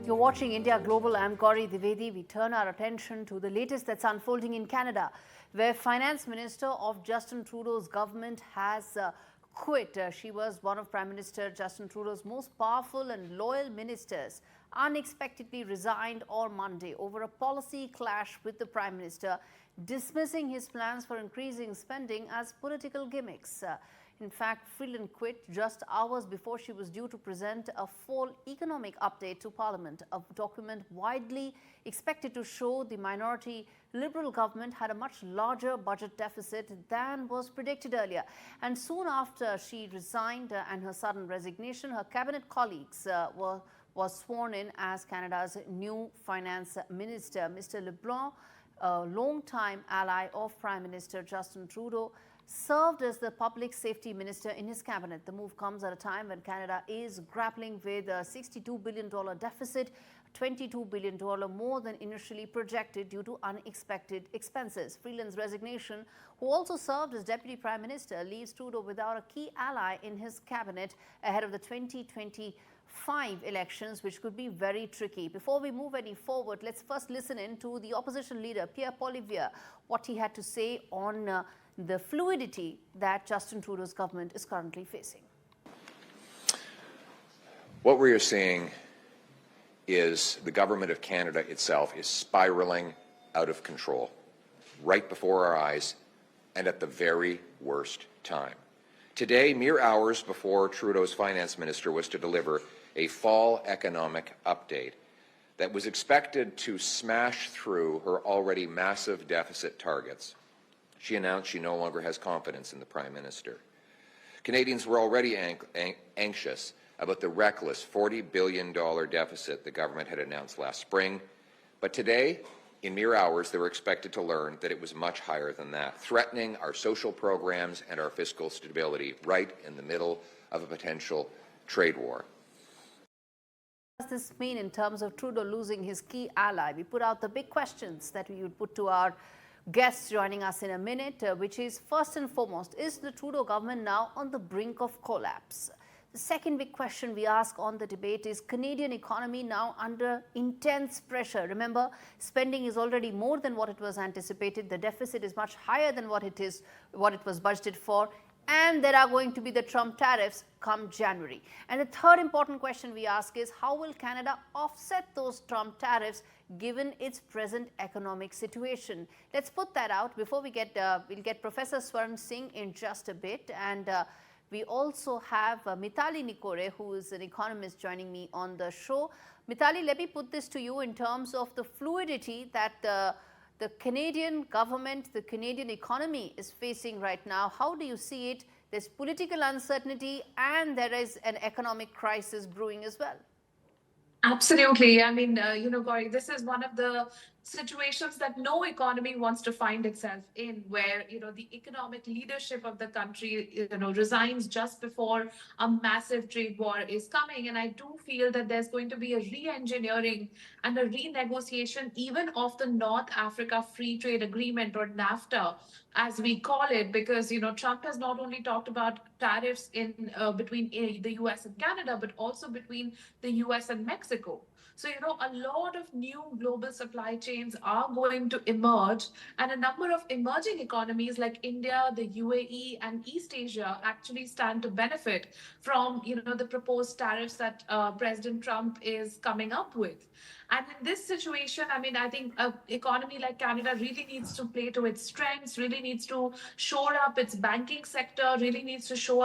You're watching India Global. I'm Gaurie Dwivedi. We turn our attention to the latest that's unfolding in Canada, where Finance Minister of Justin Trudeau's government has quit. She was one of Prime Minister Justin Trudeau's most powerful and loyal ministers, unexpectedly resigned on Monday over a policy clash with the Prime Minister, dismissing his plans for increasing spending as political gimmicks. In fact, Freeland quit just hours before she was due to present a fall economic update to Parliament, a document widely expected to show the minority Liberal government had a much larger budget deficit than was predicted earlier. And soon after she resigned and her sudden resignation, her cabinet colleagues was sworn in as Canada's new Finance Minister. Mr. LeBlanc, a long-time ally of Prime Minister Justin Trudeau, served as the Public Safety Minister in his cabinet. The move comes at a time when Canada is grappling with a $62 billion deficit, $22 billion more than initially projected due to unexpected expenses. Freeland's resignation, who also served as Deputy Prime Minister, leaves Trudeau without a key ally in his cabinet ahead of the 2025 elections, which could be very tricky. Before we move any forward, let's first listen in to the opposition leader, Pierre Poilievre, what he had to say on the fluidity that Justin Trudeau's government is currently facing. What we are seeing is the government of Canada itself is spiraling out of control right before our eyes and at the very worst time. Today, mere hours before Trudeau's finance minister was to deliver a fall economic update that was expected to smash through her already massive deficit targets, she announced she no longer has confidence in the Prime Minister. Canadians were already anxious about the reckless $40 billion deficit the government had announced last spring, but today, in mere hours, they were expected to learn that it was much higher than that, threatening our social programs and our fiscal stability right in the middle of a potential trade war. What does this mean in terms of Trudeau losing his key ally? We put out the big questions that we would put to our guests joining us in a minute, which is first and foremost, is the Trudeau government now on the brink of collapse? The second big question we ask on the debate is Canadian economy now under intense pressure. Remember, spending is already more than what it was anticipated. The deficit is much higher than what it was budgeted for. And there are going to be the Trump tariffs come January. And the third important question we ask is how will Canada offset those Trump tariffs given its present economic situation? Let's put that out before we get, we'll get Professor Swaran Singh in just a bit. And we also have Mitali Nikore, who is an economist, joining me on the show. Mitali, let me put this to you in terms of the fluidity that the Canadian government, the Canadian economy is facing right now. How do you see it? There's political uncertainty and there is an economic crisis brewing as well. Absolutely. I mean, Gaurie, this is one of the situations that no economy wants to find itself in, where, the economic leadership of the country, resigns just before a massive trade war is coming. And I do feel that there's going to be a re-engineering and a renegotiation even of the North Africa Free Trade Agreement, or NAFTA, as we call it, because, Trump has not only talked about tariffs in between the US and Canada, but also between the US and Mexico. So, a lot of new global supply chains are going to emerge, and a number of emerging economies like India, the UAE, and East Asia actually stand to benefit from, the proposed tariffs that President Trump is coming up with. And in this situation, I think an economy like Canada really needs to play to its strengths, really needs to shore up its banking sector, really needs to shore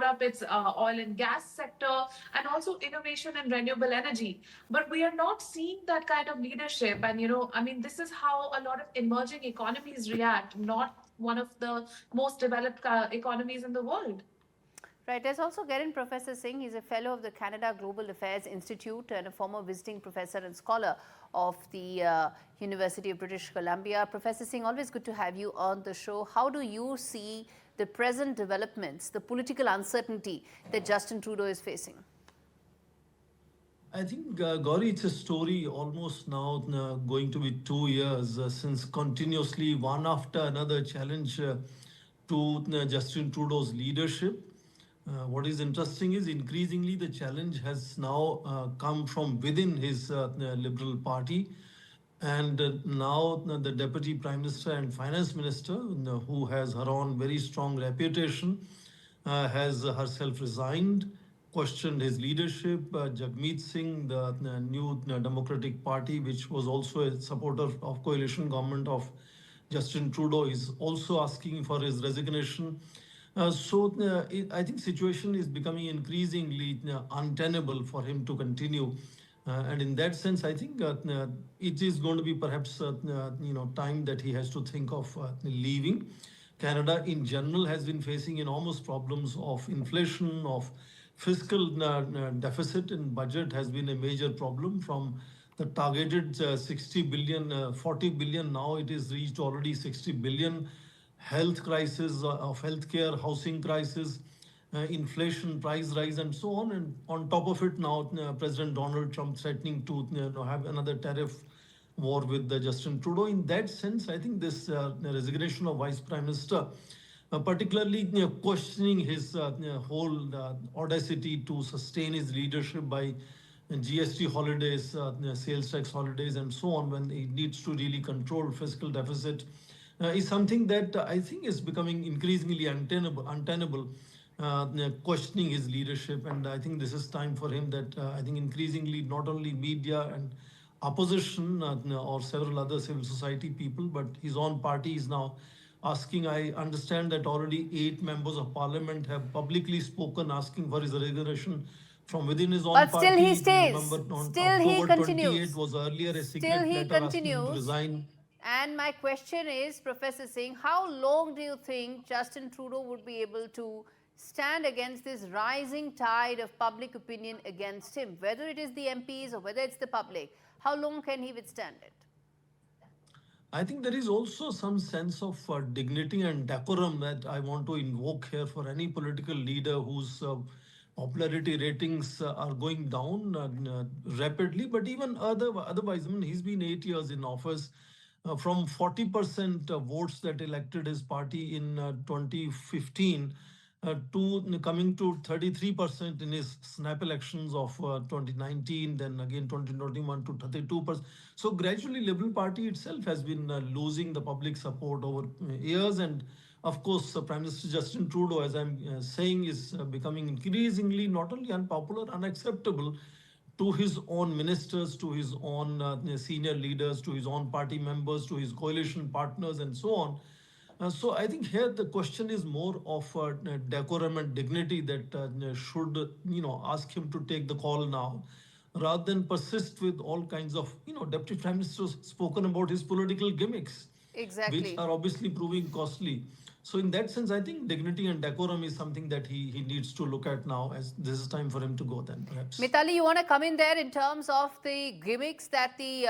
up its oil and gas sector, and also innovation and renewable energy. But we are not seeing that kind of leadership. And, this is how a lot of emerging economies react, not one of the most developed economies in the world. Right. Let's also get in Professor Singh. He's a fellow of the Canada Global Affairs Institute and a former visiting professor and scholar of the University of British Columbia. Professor Singh, always good to have you on the show. How do you see the present developments, the political uncertainty that Justin Trudeau is facing? I think, Gaurie, it's a story almost now going to be 2 years since continuously one after another challenge to Justin Trudeau's leadership. What is interesting is increasingly the challenge has now come from within his Liberal Party. And now the Deputy Prime Minister and Finance Minister, who has her own very strong reputation, has herself resigned, questioned his leadership. Jagmeet Singh, the new Democratic Party, which was also a supporter of coalition government of Justin Trudeau, is also asking for his resignation. I think situation is becoming increasingly untenable for him to continue. And in that sense, I think it is going to be perhaps time that he has to think of leaving. Canada in general has been facing enormous problems of inflation, of fiscal deficit, and budget has been a major problem from the targeted 60 billion, 40 billion. Now it is reached already 60 billion. Health crisis of healthcare, housing crisis, inflation, price rise, and so on. And on top of it, now President Donald Trump threatening to have another tariff war with Justin Trudeau. In that sense, I think this resignation of Vice Prime Minister, particularly questioning his whole audacity to sustain his leadership by GST holidays, sales tax holidays, and so on, when he needs to really control fiscal deficit, is something that I think is becoming increasingly untenable, questioning his leadership. And I think this is time for him that I think increasingly not only media and opposition or several other civil society people, but his own party is now asking. I understand that already 8 members of parliament have publicly spoken asking for his resignation from within his own But party. still he You stays. remember on Still he October continues. 28 was earlier a Still secret he letter asking him to continues. resign. And my question is, Professor Singh, how long do you think Justin Trudeau would be able to stand against this rising tide of public opinion against him, whether it is the MPs or whether it's the public? How long can he withstand it? I think there is also some sense of dignity and decorum that I want to invoke here for any political leader whose popularity ratings are going down rapidly. But even otherwise, I mean, he's been 8 years in office. From 40% votes that elected his party in 2015 to coming to 33% in his snap elections of 2019, then again 2021 to 32%. So gradually Liberal Party itself has been losing the public support over years. And of course, Prime Minister Justin Trudeau, as I'm saying, is becoming increasingly not only unpopular, unacceptable to his own ministers, to his own senior leaders, to his own party members, to his coalition partners, and so on. So I think here the question is more of decorum and dignity that should ask him to take the call now, rather than persist with all kinds of Deputy Prime Minister spoken about his political gimmicks, which Exactly. are obviously proving costly. So in that sense, I think dignity and decorum is something that he needs to look at now, as this is time for him to go then, perhaps. Mitali, you want to come in there in terms of the gimmicks that the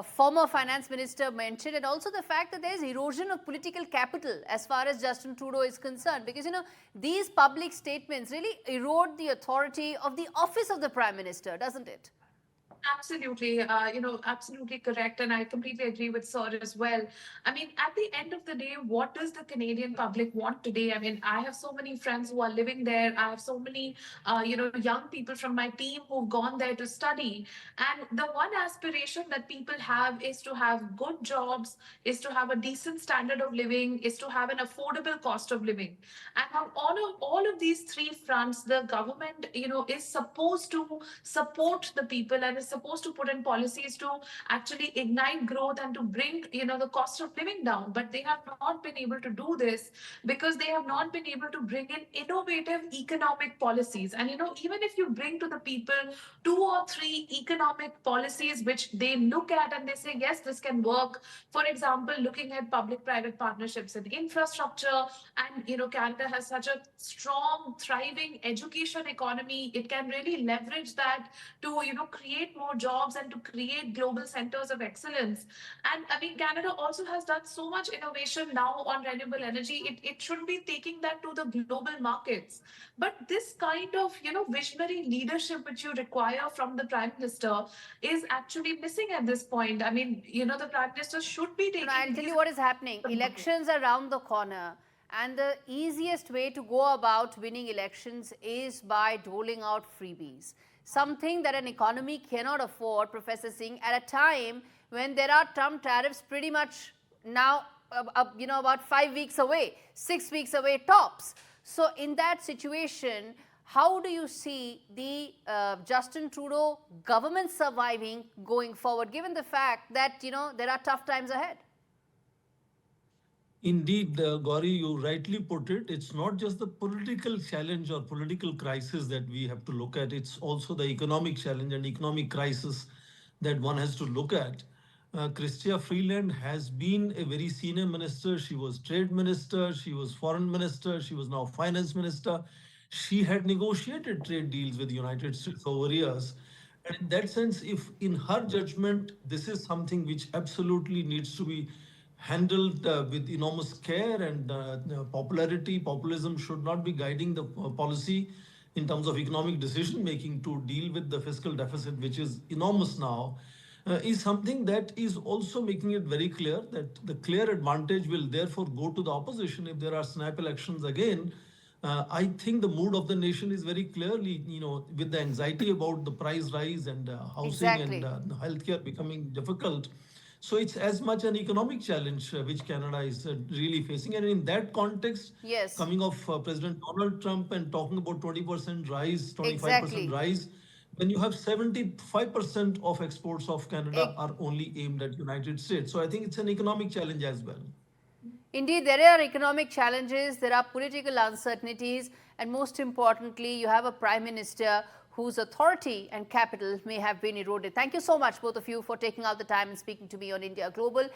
former finance minister mentioned, and also the fact that there is erosion of political capital as far as Justin Trudeau is concerned, because these public statements really erode the authority of the office of the Prime Minister, doesn't it? Absolutely, absolutely correct. And I completely agree with Sir as well. I mean, at the end of the day, what does the Canadian public want today? I mean, I have so many friends who are living there. I have so many, young people from my team who've gone there to study. And the one aspiration that people have is to have good jobs, is to have a decent standard of living, is to have an affordable cost of living. And on all of these 3 fronts, the government, is supposed to support the people and is supposed to put in policies to actually ignite growth and to bring, the cost of living down. But they have not been able to do this because they have not been able to bring in innovative economic policies. And, even if you bring to the people 2 or 3 economic policies which they look at and they say, yes, this can work. For example, looking at public-private partnerships in infrastructure, and, Canada has such a strong, thriving education economy. It can really leverage that to, create more jobs and to create global centers of excellence. And I mean, Canada also has done so much innovation now on renewable energy. It should be taking that to the global markets. But this kind of, visionary leadership which you require from the Prime Minister is actually missing at this point. I mean, the Prime Minister should be taking. I'll tell you what is happening. Elections are around the corner. and the easiest way to go about winning elections is by doling out freebies. Something that an economy cannot afford, Professor Singh, at a time when there are Trump tariffs pretty much now, about 5 weeks away, 6 weeks away tops. So in that situation, how do you see the Justin Trudeau government surviving going forward, given the fact that, there are tough times ahead? Indeed, Gaurie, you rightly put it. It's not just the political challenge or political crisis that we have to look at. It's also the economic challenge and economic crisis that one has to look at. Chrystia Freeland has been a very senior minister. She was trade minister, she was foreign minister, she was now finance minister. She had negotiated trade deals with the United States over years. And in that sense, if in her judgment, this is something which absolutely needs to be handled with enormous care and popularity. Populism should not be guiding the policy in terms of economic decision making to deal with the fiscal deficit, which is enormous now, is something that is also making it very clear that the clear advantage will therefore go to the opposition if there are snap elections again. I think the mood of the nation is very clearly, with the anxiety about the price rise and housing Exactly. and healthcare becoming difficult. So it's as much an economic challenge which Canada is really facing. And in that context, Yes, coming off President Donald Trump and talking about 20% rise, 25% exactly. rise, when you have 75% of exports of Canada are only aimed at United States. So I think it's an economic challenge as well. Indeed, there are economic challenges, there are political uncertainties, and most importantly, you have a Prime Minister whose authority and capital may have been eroded. Thank you so much, both of you, for taking out the time and speaking to me on India Global.